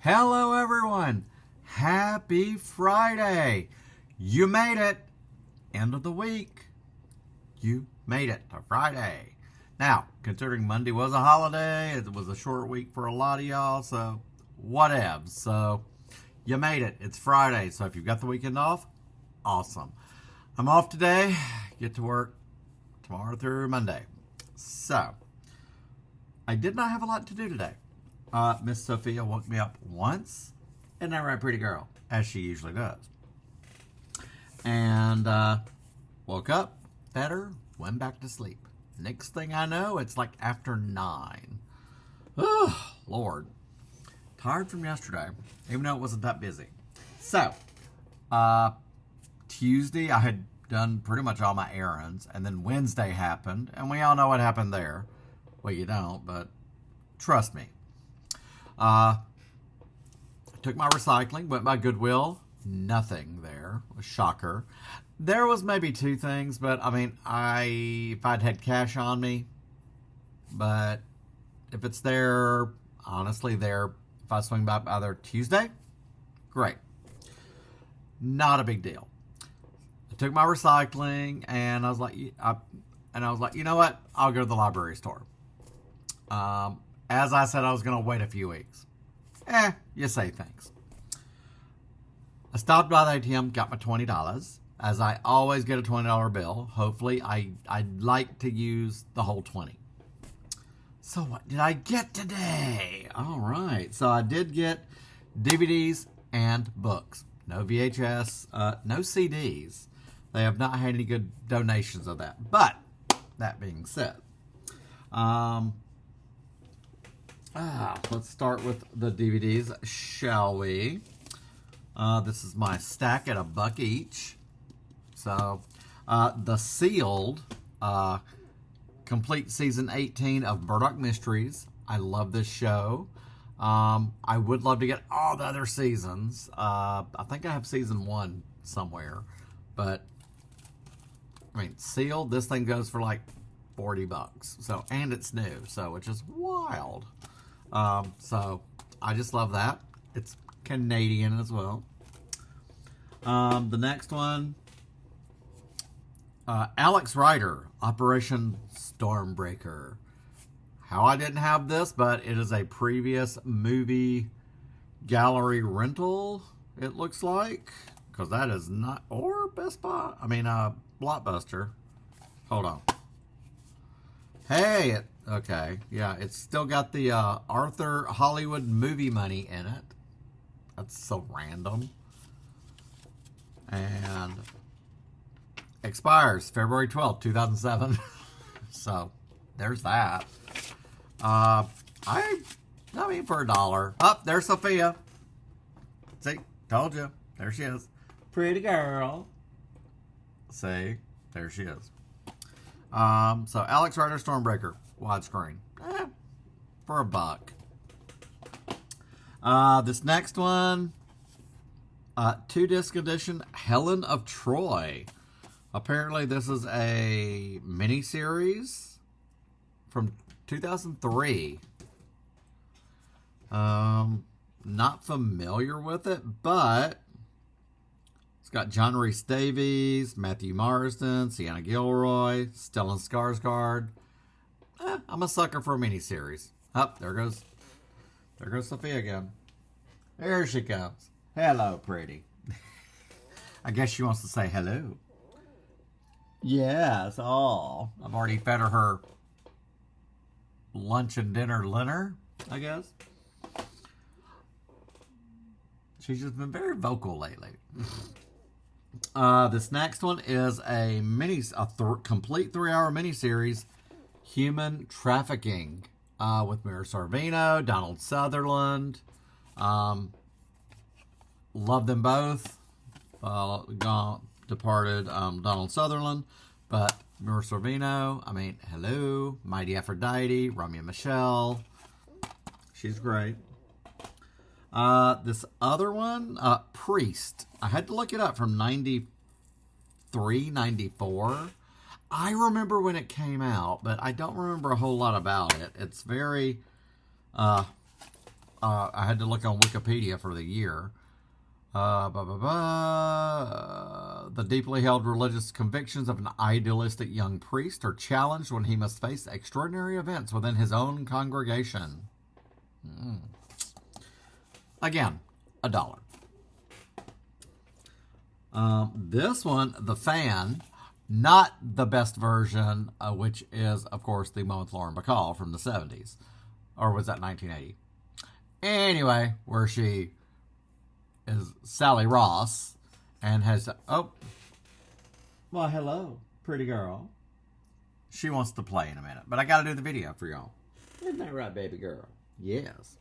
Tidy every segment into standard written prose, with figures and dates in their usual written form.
Hello everyone, happy Friday. You made it. End of the week. You made it to Friday. Now, considering Monday was a holiday, it was a short week for a lot of y'all, so whatevs. So you made it. It's Friday, so if you've got the weekend off, awesome. I'm off today, get to work tomorrow through Monday. So, I did not have a lot to do today. Miss Sophia woke me up once, and that right, pretty girl, as she usually does. And woke up, fed her, went back to sleep. Next thing I know, it's like after 9. Oh, Lord. Tired from yesterday, even though it wasn't that busy. So, Tuesday, I had done pretty much all my errands, and then Wednesday happened, and we all know what happened there. Well, you don't, but trust me. I took my recycling, went by Goodwill, nothing there, a shocker. There was maybe 2 things, but I mean, if I'd had cash on me, but if it's there, honestly, if I swing by either Tuesday, great. Not a big deal. I took my recycling, and I was like, you know what? I'll go to the library store. As I said, I was going to wait a few weeks. You say thanks. I stopped by the ATM, got my $20. As I always get a $20 bill. Hopefully, I'd like to use the whole 20. So what did I get today? All right. So I did get DVDs and books. No VHS, no CDs. They have not had any good donations of that. But, that being said, let's start with the DVDs, shall we? This is my stack at $1 each. So, the sealed, complete season 18 of Murdoch Mysteries. I love this show. I would love to get all the other seasons. I think I have season 1 somewhere. But, I mean, sealed, this thing goes for like $40. So, and it's new, so which is wild. So, I just love that. It's Canadian as well. The next one, Alex Rider, Operation Stormbreaker. How I didn't have this, but it is a previous movie gallery rental, it looks like. Because that is not, or Best Buy, Blockbuster. Hold on. Hey, okay, yeah, it's still got the Arthur Hollywood movie money in it. That's so random. And expires February 12th, 2007. So, there's that. For $1. Oh, there's Sophia. See, told you. There she is. Pretty girl. See, there she is. So Alex Rider Stormbreaker, widescreen, for $1. This next one, 2-disc edition, Helen of Troy. Apparently, this is a miniseries from 2003. Not familiar with it, but it's got John Rhys Davies, Matthew Marsden, Sienna Gilroy, Stellan Skarsgård. I'm a sucker for a miniseries. Oh, there goes Sophia again. There she comes. Hello, pretty. I guess she wants to say hello. Yes, oh. I've already fed her lunch and dinner, I guess. She's just been very vocal lately. This next one is a complete 3-hour miniseries, Human Trafficking, with Mira Sorvino, Donald Sutherland. Love them both. Departed Donald Sutherland, but Mira Sorvino, hello, Mighty Aphrodite, Romeo Michelle. She's great. This other one, Priest. I had to look it up, from 93, 94. I remember when it came out, but I don't remember a whole lot about it. It's very I had to look on Wikipedia for the year. The deeply held religious convictions of an idealistic young priest are challenged when he must face extraordinary events within his own congregation. Again, $1. This one, The Fan, not the best version, which is, of course, the one with Lauren Bacall from the 70s. Or was that 1980? Anyway, where she is Sally Ross and has... Oh. Well, hello, pretty girl. She wants to play in a minute, but I got to do the video for y'all. Isn't that right, baby girl? Yes.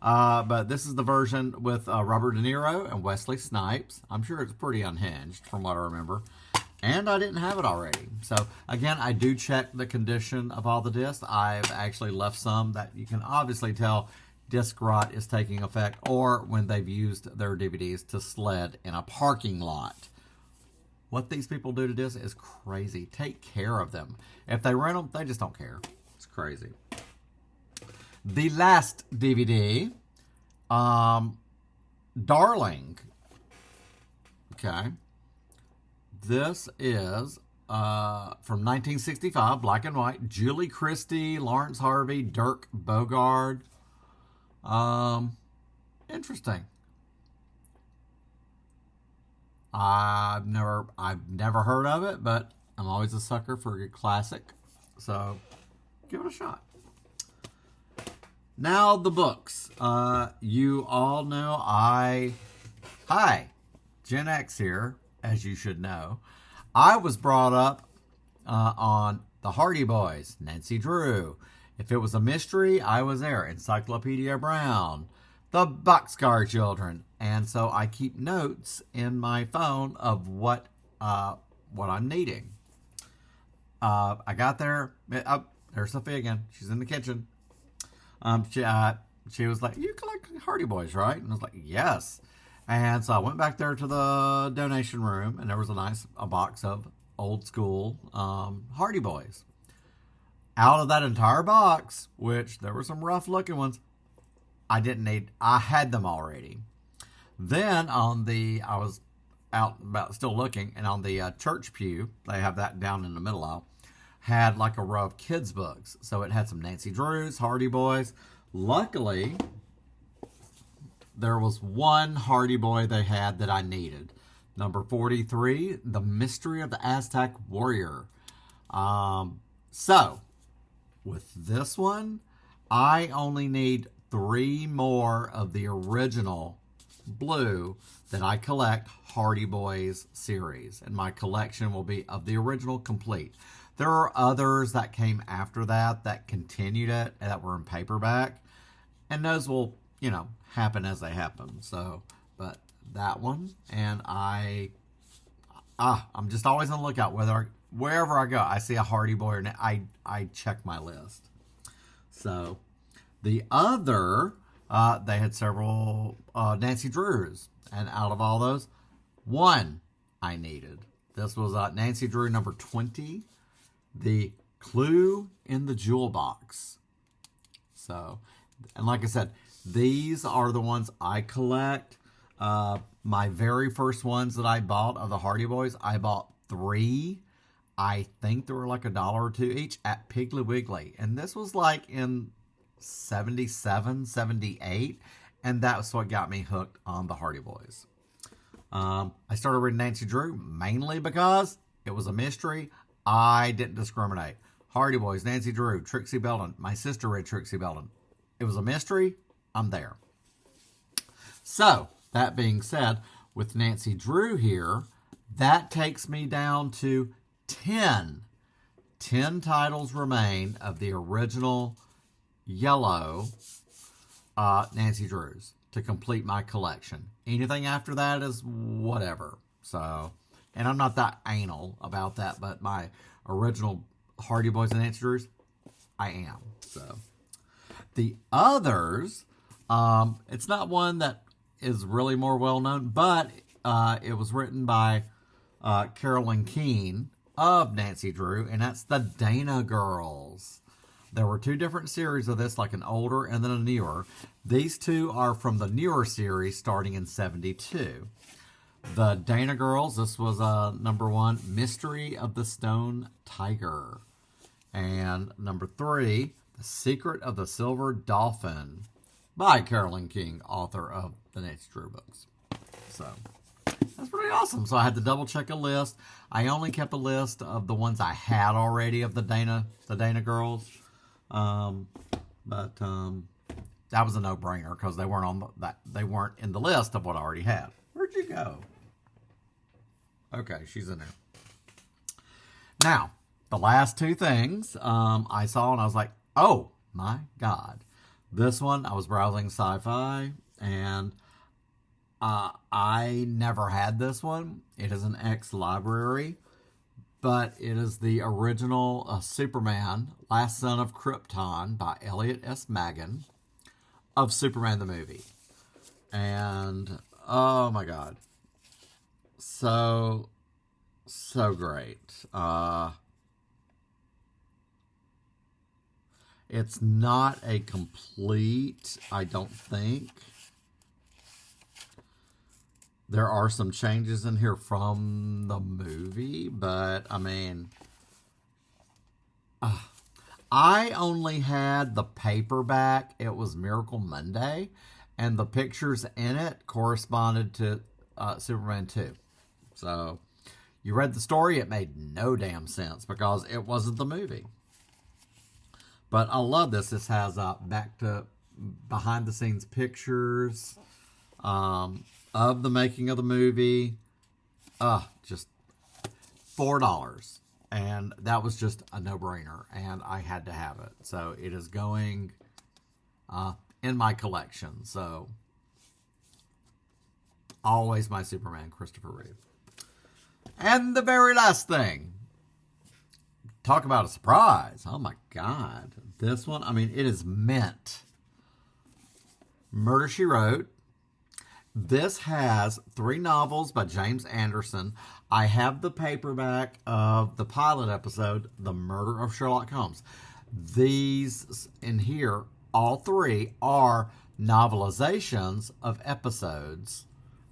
But this is the version with Robert De Niro and Wesley Snipes. I'm sure it's pretty unhinged from what I remember. And I didn't have it already. So, again, I do check the condition of all the discs. I've actually left some that you can obviously tell disc rot is taking effect, or when they've used their DVDs to sled in a parking lot. What these people do to discs is crazy. Take care of them. If they rent them, they just don't care. It's crazy. The last DVD, Darling. Okay. This is from 1965, black and white. Julie Christie, Lawrence Harvey, Dirk Bogarde. Interesting. I've never heard of it, but I'm always a sucker for a good classic. So give it a shot. Now the books. You all know Hi, Gen X here, as you should know. I was brought up on the Hardy Boys, Nancy Drew. If it was a mystery, I was there. Encyclopedia Brown, the Boxcar Children. And so I keep notes in my phone of what I'm needing. I got there. There's Sophia again. She's in the kitchen. She was like, "You collect Hardy Boys, right?" And I was like, "Yes." And so I went back there to the donation room, and there was a box of old school Hardy Boys. Out of that entire box, which there were some rough looking ones, I didn't need. I had them already. Then I was out about still looking, and on the church pew, they have that down in the middle aisle, had like a row of kids books. So it had some Nancy Drews, Hardy Boys. Luckily, there was one Hardy Boy they had that I needed. Number 43, The Mystery of the Aztec Warrior. So, with this one, I only need 3 more of the original blue that I collect Hardy Boys series. And my collection will be of the original complete. There are others that came after that continued it, that were in paperback. And those will, happen as they happen. So, but that one, and I'm just always on the lookout. Wherever I go, I see a Hardy Boy, and I check my list. So, the other, they had several Nancy Drews. And out of all those, one I needed. This was Nancy Drew number 20. The Clue in the Jewel Box. So, and like I said, these are the ones I collect. My very first ones that I bought of the Hardy Boys, I bought 3. I think they were like $1 or $2 each at Piggly Wiggly. And this was like in 77, 78. And that's what got me hooked on the Hardy Boys. I started reading Nancy Drew mainly because it was a mystery. I didn't discriminate. Hardy Boys, Nancy Drew, Trixie Belden. My sister read Trixie Belden. It was a mystery. I'm there. So, that being said, with Nancy Drew here, that takes me down to 10. 10 titles remain of the original yellow Nancy Drews to complete my collection. Anything after that is whatever. So, and I'm not that anal about that, but my original Hardy Boys and Nancy Drews, I am. So, the others, it's not one that is really more well known, but it was written by Carolyn Keene of Nancy Drew, and that's the Dana Girls. There were two different series of this, like an older and then a newer. These two are from the newer series starting in 72. The Dana Girls, this was number 1, Mystery of the Stone Tiger. And number 3, The Secret of the Silver Dolphin by Carolyn King, author of the Nancy Drew books. So that's pretty awesome. So I had to double check a list. I only kept a list of the ones I had already of the Dana Girls. But that was a no-brainer because they weren't on they weren't in the list of what I already had. Where'd you go? Okay, she's in there. Now, the last two things I saw and I was like, oh my God. This one, I was browsing sci-fi and I never had this one. It is an ex-library, but it is the original Superman, Last Son of Krypton by Elliot S. Maggin of Superman the movie. And, oh my God. So great. It's not a complete, I don't think. There are some changes in here from the movie, but I mean, I only had the paperback. It was Miracle Monday, and the pictures in it corresponded to Superman 2. So, you read the story, it made no damn sense because it wasn't the movie. But I love this. This has back to behind the scenes pictures of the making of the movie. Just $4. And that was just a no-brainer. And I had to have it. So it is going in my collection. So always my Superman, Christopher Reeve. And the very last thing. Talk about a surprise. Oh my God. This one, I mean, it is mint. Murder, She Wrote. This has 3 novels by James Anderson. I have the paperback of the pilot episode, The Murder of Sherlock Holmes. These in here, all 3 are novelizations of episodes.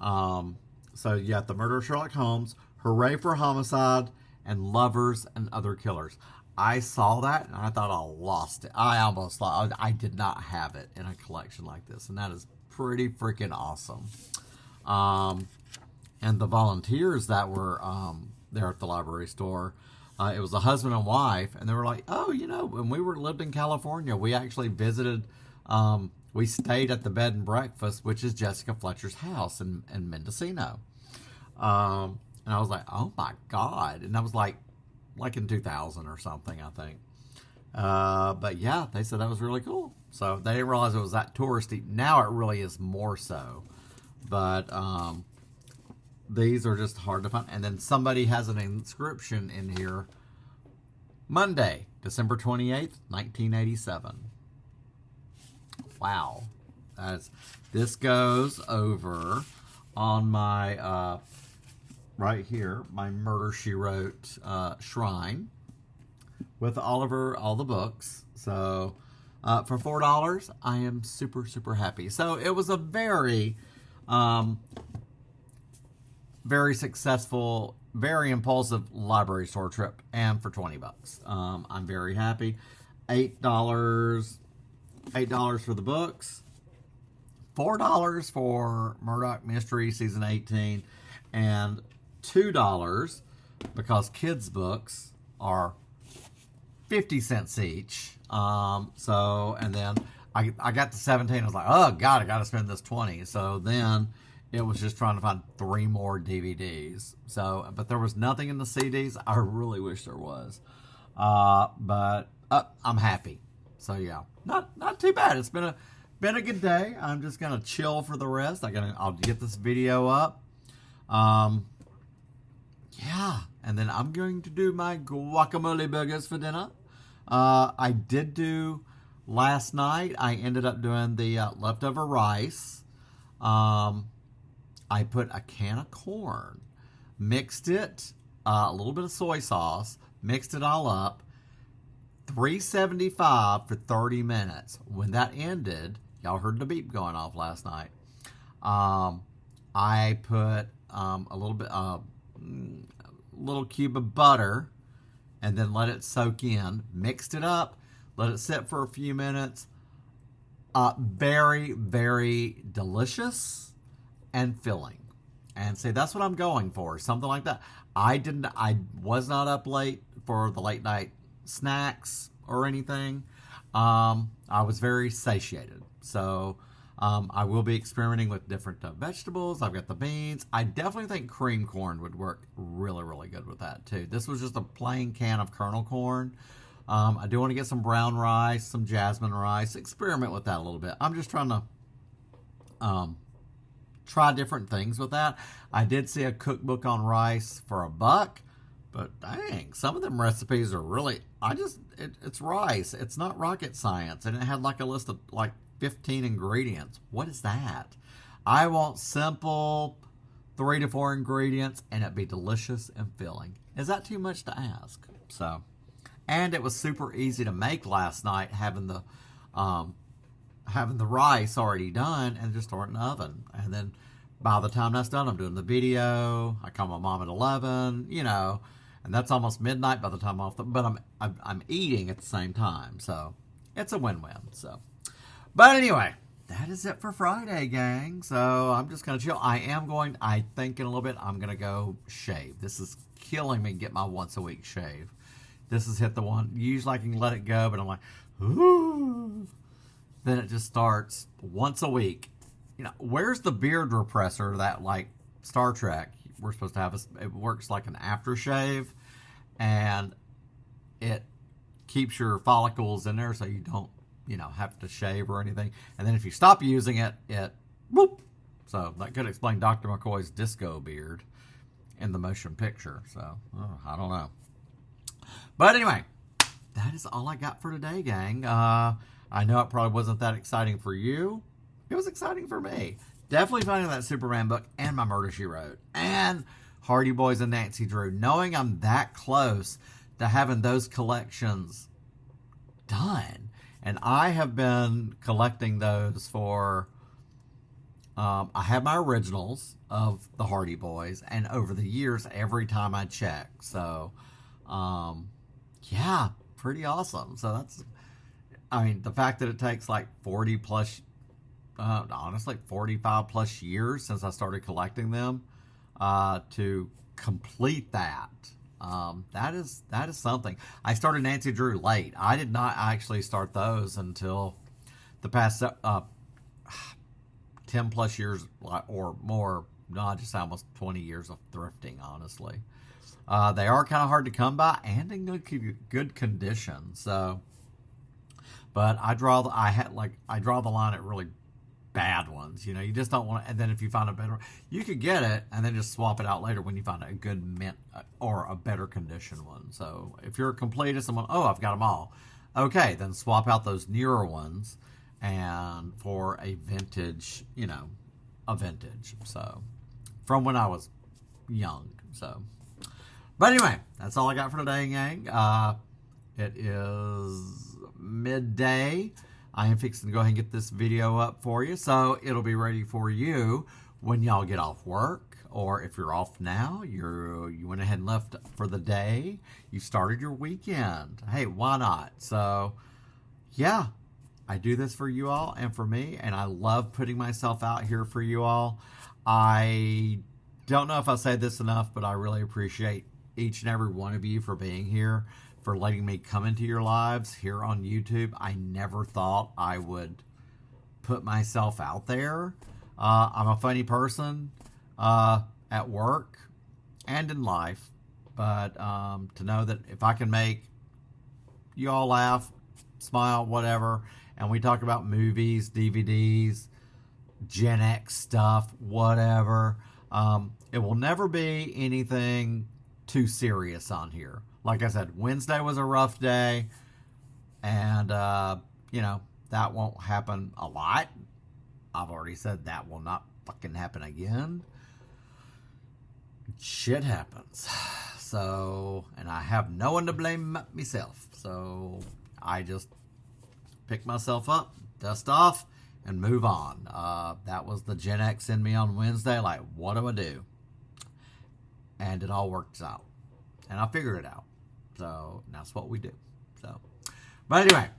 So you got The Murder of Sherlock Holmes, Hooray for Homicide, and Lovers and Other Killers. I saw that and I thought I lost it. I almost thought I did not have it in a collection like this, and that is pretty freaking awesome. And the volunteers that were there at the library store, it was a husband and wife, and they were like, oh, you know, when we lived in California, we actually visited, we stayed at the bed and breakfast, which is Jessica Fletcher's house in Mendocino. And I was like, oh my God. And that was like in 2000 or something, I think. But yeah, they said that was really cool. So they didn't realize it was that touristy. Now it really is more so. But these are just hard to find. And then somebody has an inscription in here. Monday, December 28th, 1987. Wow. This goes over on my... right here, my Murder, She Wrote shrine with all the books. So for $4, I am super, super happy. So it was a very, very successful, very impulsive library store trip, and for $20. I'm very happy. $8 for the books, $4 for Murdoch Mystery Season 18, and $2 because kids' books are 50 cents each. And then I got to 17. I was like, oh God, I got to spend this 20. So then it was just trying to find 3 more DVDs. So, but there was nothing in the CDs. I really wish there was. But I'm happy. So yeah, not too bad. It's been a good day. I'm just gonna chill for the rest. I'll get this video up. Yeah, and then I'm going to do my guacamole burgers for dinner. I did do last night. I ended up doing the leftover rice. I put a can of corn, mixed it, a little bit of soy sauce, mixed it all up, $3.75 for 30 minutes. When that ended, y'all heard the beep going off last night. I put a little cube of butter and then let it soak in. Mixed it up, let it sit for a few minutes. Very, very delicious and filling. And see, that's what I'm going for, something like that. I was not up late for the late night snacks or anything. I was very satiated. So I will be experimenting with different vegetables. I've got the beans. I definitely think cream corn would work really, really good with that too. This was just a plain can of kernel corn. I do want to get some brown rice, some jasmine rice, experiment with that a little bit. I'm just trying to try different things with that. I did see a cookbook on rice for $1, but dang, some of them recipes are really, it's rice. It's not rocket science. And it had like a list of like 15 ingredients. What is that? I want simple 3 to 4 ingredients and it be delicious and filling. Is that too much to ask? So, and it was super easy to make last night, having the rice already done and just throw it in the oven. And then by the time that's done, I'm doing the video. I call my mom at 11, and that's almost midnight by the time I'm off. But I'm eating at the same time, so it's a win-win. So, but anyway, that is it for Friday, gang. So I'm just gonna chill. I think in a little bit I'm gonna go shave. This is killing me. Get my once a week shave. This has hit the one. Usually I can let it go, but I'm like, ooh. Then it just starts once a week. Where's the beard repressor that, like Star Trek, we're supposed to have? It works like an aftershave, and it keeps your follicles in there so you don't, have to shave or anything. And then if you stop using it, whoop. So that could explain Dr. McCoy's disco beard in the motion picture. So, I don't know. But anyway, that is all I got for today, gang. I know it probably wasn't that exciting for you. It was exciting for me. Definitely finding that Superman book and my Murder, She Wrote. And Hardy Boys and Nancy Drew. Knowing I'm that close to having those collections done. And I have been collecting those for... I have my originals of the Hardy Boys. And over the years, every time I check. So, yeah, pretty awesome. So that's... the fact that it takes like 40 plus, honestly, 45 plus years since I started collecting them to complete that, that is something. I started Nancy Drew late. I did not actually start those until the past 10 plus years or more. No, just almost 20 years of thrifting, honestly. They are kind of hard to come by and in good condition. So. But I draw the line at really bad ones. You just don't want to. And then if you find a better, you could get it and then just swap it out later when you find a good mint or a better condition one. So if you're a completist, I've got them all. Okay, then swap out those newer ones and for a vintage, a vintage. So from when I was young. So, but anyway, that's all I got for today, gang. It is midday. I am fixing to go ahead and get this video up for you, so it'll be ready for you when y'all get off work, or if you're off now, you went ahead and left for the day, you started your weekend. Hey, why not? So yeah, I do this for you all and for me, and I love putting myself out here for you all. I don't know if I say this enough, but I really appreciate each and every one of you for being here, for letting me come into your lives here on YouTube. I never thought I would put myself out there. I'm a funny person at work and in life. But to know that if I can make you all laugh, smile, whatever, and we talk about movies, DVDs, Gen X stuff, whatever, it will never be anything too serious on here. Like I said, Wednesday was a rough day, and, that won't happen a lot. I've already said that will not fucking happen again. Shit happens. So, and I have no one to blame myself. So I just pick myself up, dust off, and move on. That was the Gen X in me on Wednesday. Like, what do I do? And it all works out. And I figured it out. So that's what we do. So, but anyway,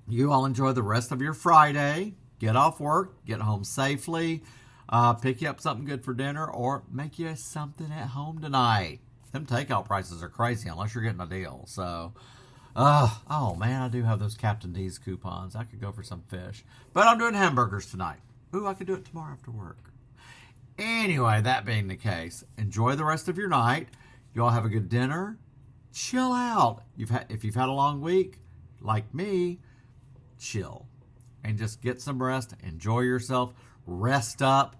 you all enjoy the rest of your Friday. Get off work, get home safely, pick you up something good for dinner, or make you something at home tonight. Them takeout prices are crazy unless you're getting a deal. So, oh man, I do have those Captain D's coupons. I could go for some fish. But I'm doing hamburgers tonight. Ooh, I could do it tomorrow after work. Anyway, that being the case, enjoy the rest of your night. You all have a good dinner. Chill out. If you've had a long week, like me, chill. And just get some rest. Enjoy yourself. Rest up.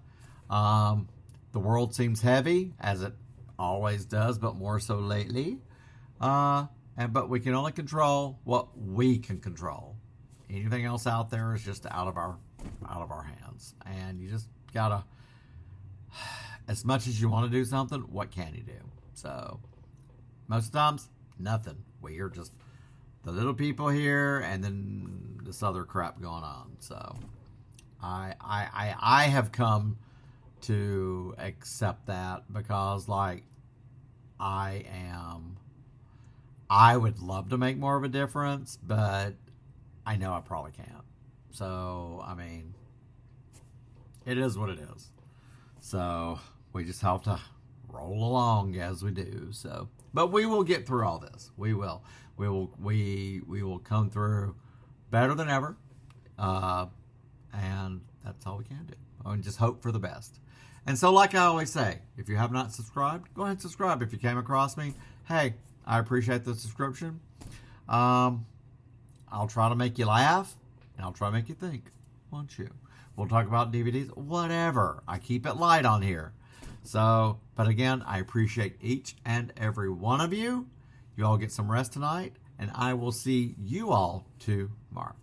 The world seems heavy, as it always does, but more so lately. But we can only control what we can control. Anything else out there is just out of our hands. And you just gotta, as much as you want to do something, what can you do? So most times, nothing. We are just the little people here, and then this other crap going on. So I have come to accept that, because like I would love to make more of a difference, but I know I probably can't. So I mean, it is what it is. So we just have to roll along as we do. So, but we will get through all this. We will come through better than ever. And that's all we can do. And just hope for the best. And so, like I always say, if you have not subscribed, go ahead and subscribe. If you came across me, hey, I appreciate the subscription. I'll try to make you laugh, and I'll try to make you think, won't you? We'll talk about DVDs, whatever. I keep it light on here. So, but again, I appreciate each and every one of you. You all get some rest tonight, and I will see you all tomorrow.